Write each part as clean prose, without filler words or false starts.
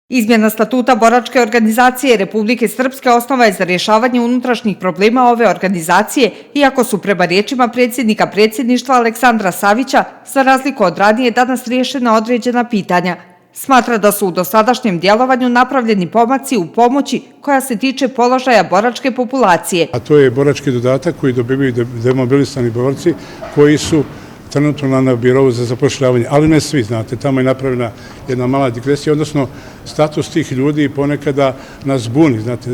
Izmjena statuta boračke organizacije Republike Srpske osnova je za rješavanje unutrašnjih problema ove organizacije, iako su prema riječima predsjednika predsjedništva Aleksandra Savića, za razliku od ranije, danas riješena određena pitanja. Smatra da su u dosadašnjem djelovanju napravljeni pomaci u pomoći koja se tiče položaja boračke populacije. A to je borački dodatak koji dobivaju demobilisani borci koji su trenutno na birovu za zapošljavanje, ali ne svi, znate, tamo je napravljena jedna mala digresija, odnosno status tih ljudi ponekada nas buni, znate,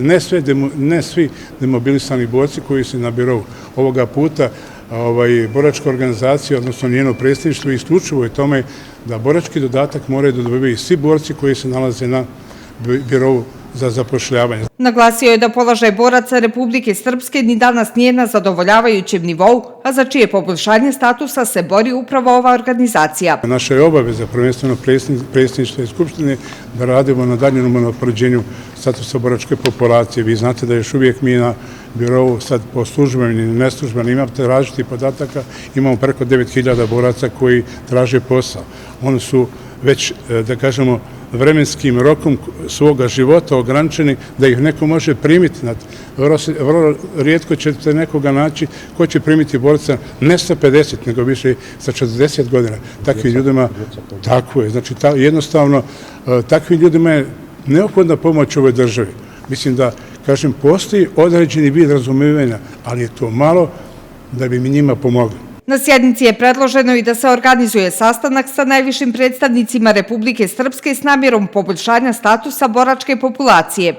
ne svi demobilisani borci koji su na birovu. Ovoga puta boračka organizacija, odnosno njeno predsjedništvo, isključivo je tome da borački dodatak moraju da dobivaju svi borci koji se nalaze na birovu za zapošljavanje. Naglasio je da položaj boraca Republike Srpske ni danas nije na zadovoljavajućem nivou, a za čije poboljšanje statusa se bori upravo ova organizacija. Naša je obaveza, prvenstveno predsjedništva i skupštine, da radimo na daljem unapređenju statusa boračke populacije. Vi znate da još uvijek mi na birovu, sad po službenim i neslužbenim, imate različitih podataka, imamo preko 9000 boraca koji traže posao. Oni su već, da kažemo, vremenskim rokom svoga života ograničeni da ih neko može primiti. Vrlo rijetko ćete nekoga naći ko će primiti borca ne sa 50, nego više sa 40 godina. Takvim ljudima, tako je, znači jednostavno takvim ljudima je neophodna pomoć ovoj državi. Mislim da, kažem, postoji određeni vid razumijevanja, ali je to malo da bi mi njima pomogli. Na sjednici je predloženo i da se organizuje sastanak sa najvišim predstavnicima Republike Srpske s namjerom poboljšanja statusa boračke populacije.